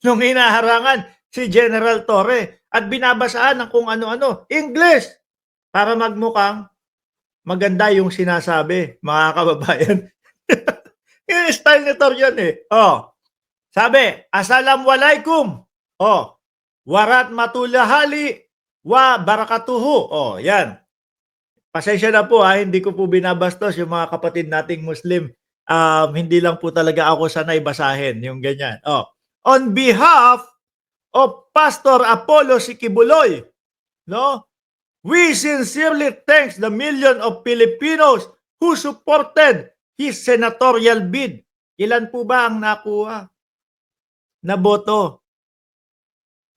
nung hinaharangan si General Torre at binabasahan ng kung ano-ano, English, para magmukhang maganda yung sinasabi, mga kababayan. Yung style ni Tor yun eh. Oh, sabi, Assalamualaikum. Oh, warat matulahali wa barakatuhu. Oh, yan. Pasensya na po ha, hindi ko po binabastos yung mga kapatid nating Muslim. Hindi lang po talaga ako sanay basahin yung ganyan. Oh, on behalf of Pastor Apollo Sikibuloy, no? We sincerely thanks the million of Filipinos who supported his senatorial bid. Ilan po ba ang nakuha na boto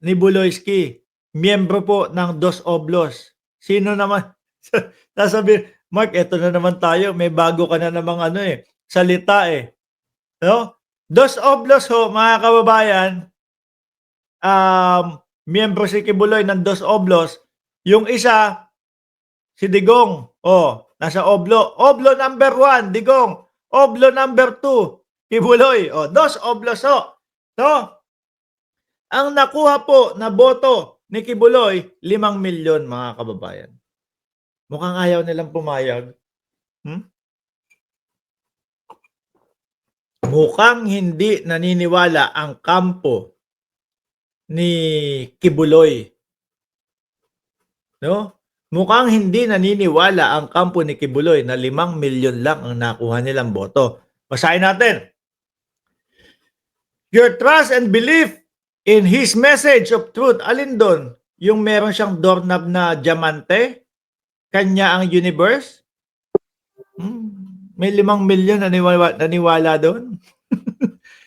ni Buloyski? Miyembro po ng Dos Oblos. Sino naman? Sasabihin, Mark, eto na naman tayo. May bago ka na namang salita eh. No? Dos Oblos ho, mga kababayan, miyembro si Kibuloy ng Dos Oblos. Yung isa, si Digong. Oh, nasa Oblo. Oblo number 1, Digong. Oblo number 2, Kibuloy. Oh, Dos Oblos ho. So, ang nakuha po na boto ni Kibuloy, 5 milyon mga kababayan. Mukhang ayaw nilang pumayag. Mukhang hindi naniniwala ang kampo ni Kibuloy. No? Mukhang hindi naniniwala ang kampo ni Kibuloy na 5 milyon lang ang nakuha nilang boto. Basahin natin. Your trust and belief in his message of truth. Alin doon? Yung meron siyang doorknob na diamante? Kanya ang universe? May 5 milyon naniwala doon?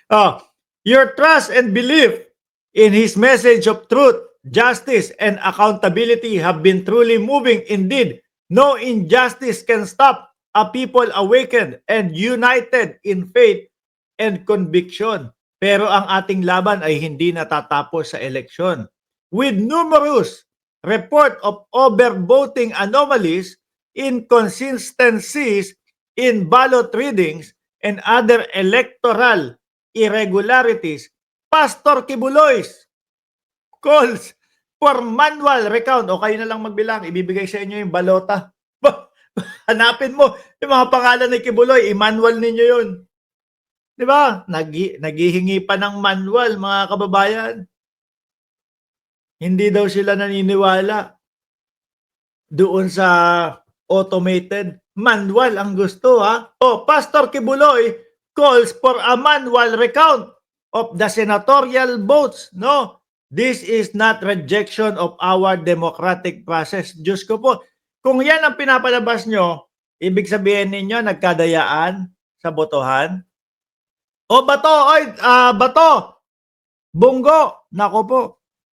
Oh, your trust and belief in his message of truth, justice, and accountability have been truly moving. Indeed, no injustice can stop a people awakened and united in faith and conviction. Pero ang ating laban ay hindi natatapos sa eleksyon. With numerous report of overvoting anomalies, inconsistencies in ballot readings, and other electoral irregularities, Pastor Kibuloy's calls for manual recount. O kayo na lang magbilang, ibibigay sa inyo yung balota. Hanapin mo yung mga pangalan ni Kibuloy, i-manual ninyo yun. Di ba? Naghihingi pa ng manual, mga kababayan. Hindi daw sila naniniwala doon sa automated. Manual ang gusto ha. O, Pastor Kibuloy calls for a manual recount of the senatorial votes. No, this is not rejection of our democratic process. Diyos ko po, kung yan ang pinapalabas nyo, ibig sabihin ninyo nagkadayaan sa botohan? O bato, oy, bato, Bunggo, nako po,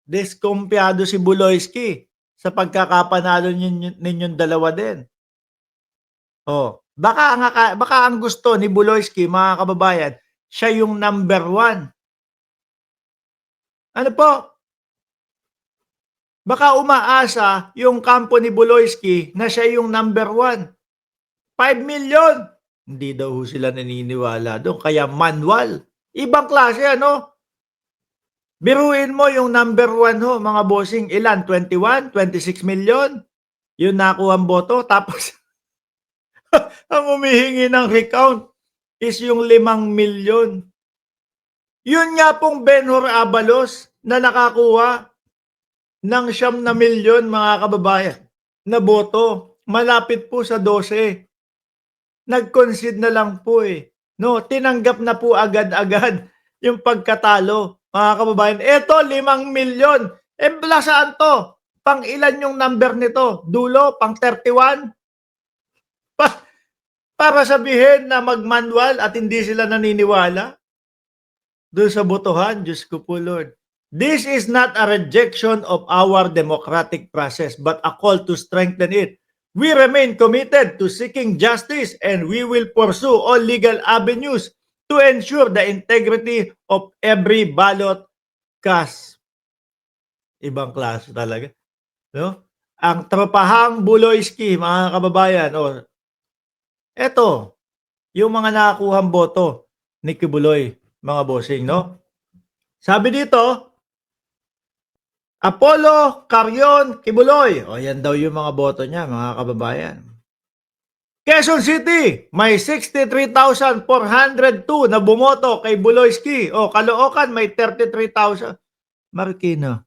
diskumpiyado si Buloyski sa pagkakapanalo ninyong dalawa din. Oh, baka ang gusto ni Buloyski, mga kababayan, siya yung number 1. Ano po? Baka umaasa yung kampo ni Buloyski na siya yung number 1. 5 million. Hindi daw sila naniniwala doon. Kaya manual. Ibang klase, ano? Biruin mo yung number 1 ho, mga bossing. Ilan? 21? 26 million? Yung nakuha ang boto. Tapos, ang humihingi ng recount is yung 5 milyon. Yun nga pong Benhur Abalos na nakakuha ng 9 na milyon, mga kababayan, na boto. Malapit po sa 12. Nag-concede na lang po eh. No, tinanggap na po agad-agad yung pagkatalo, mga kababayan. Eto, 5 milyon. Eh, saan to? Pang ilan yung number nito? Dulo? Pang 31? Para sabihin na mag-manual at hindi sila naniniwala doon sa botohan. Diyos ko po, Lord. This is not a rejection of our democratic process, but a call to strengthen it. We remain committed to seeking justice and we will pursue all legal avenues to ensure the integrity of every ballot cast. Ibang klase talaga. No? Ang tropahang Buloyski, mga kababayan, eto, yung mga nakakuhang boto ni Kibuloy, mga bossing, no? Sabi dito, Apollo Carion Kibuloy. O yan daw yung mga boto niya, mga kababayan. Quezon City, may 63,402 na bumoto kay Buloyski. O Caloocan, may 33,000. Marikina,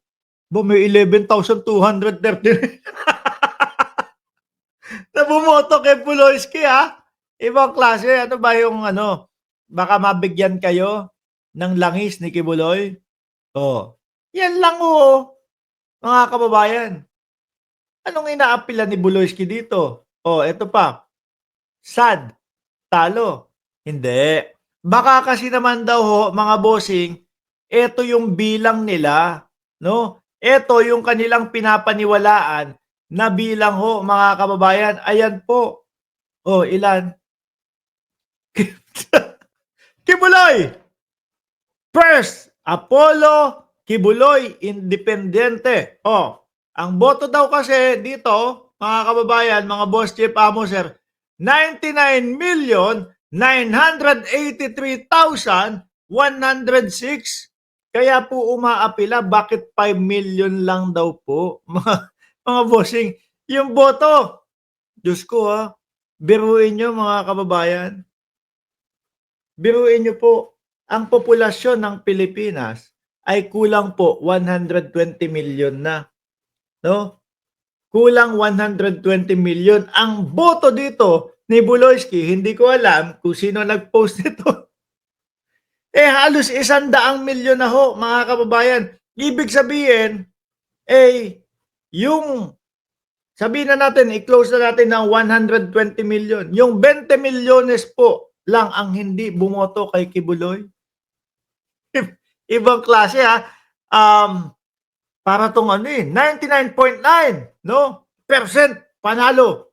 may 11,230 na bumoto kay Buloyski, ha? Ibang klase. Ano ba yung ano? Baka mabigyan kayo ng langis ni Kibuloy? O, yan lang mga kababayan. Anong inaapila ni Buloyski dito? O, eto pa. Sad. Talo. Hindi. Baka kasi naman daw mga bossing, eto yung bilang nila, no? Eto yung kanilang pinapaniwalaan na bilang mga kababayan. Ayan po. O, ilan? Kibuloy! First, Apollo Kibuloy Independente. Ang boto daw kasi dito, mga kababayan, mga boss chief amo sir, 99,983,106. Kaya po umaapila, bakit 5 million lang daw po? Mga bossing, yung boto. Diyos ko biruin nyo mga kababayan. Biruin nyo po, ang populasyon ng Pilipinas ay kulang po 120 million na. No? Kulang 120 million. Ang boto dito ni Buloyski, hindi ko alam kung sino nag-post nito. Halos 100 milyon na mga kababayan. Ibig sabihin, yung sabihin na natin, i-close na natin ng 120 million. Yung 20 milyones po lang ang hindi bumoto kay Kibuloy. Ibang klase para tong 99.9 no percent panalo.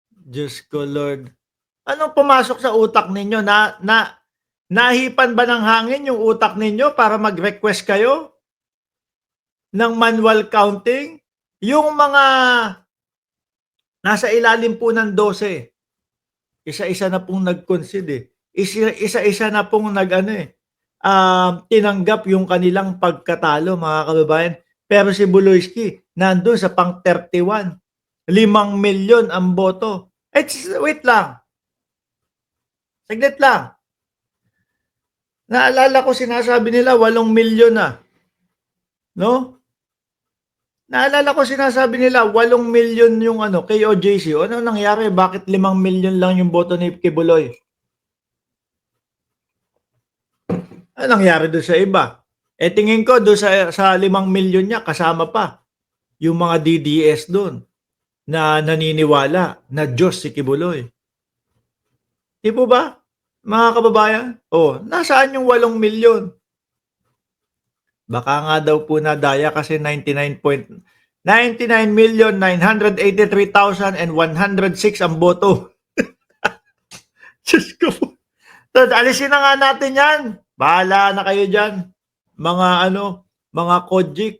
Diyos ko Lord. Anong pumasok sa utak ninyo nahipan ba ng hangin yung utak ninyo para mag-request kayo ng manual counting? Yung mga nasa ilalim po ng 12, isa-isa na pong nag-concede isa-isa na pong tinanggap yung kanilang pagkatalo mga kababayan. Pero si Buloyski nandun sa pang 31. 5 milyon ang boto. Wait lang. Saglit lang. Naalala ko sinasabi nila 8 milyon na. No? Naalala ko sinasabi nila 8 milyon yung KOJC. Ano nangyari? Bakit 5 milyon lang yung boto ni Kibuloy? Ano nangyari doon sa iba? Tingin ko doon sa 5 milyon niya kasama pa yung mga DDS doon na naniniwala na Diyos si Kibuloy. Di po ba? Mga kababayan? Nasaan yung 8 milyon? Baka nga daw po nadaya kasi 99,983,106 ang boto. Diyos ko po. Alisin na nga natin yan. Bahala na kayo dyan. Mga mga kojik.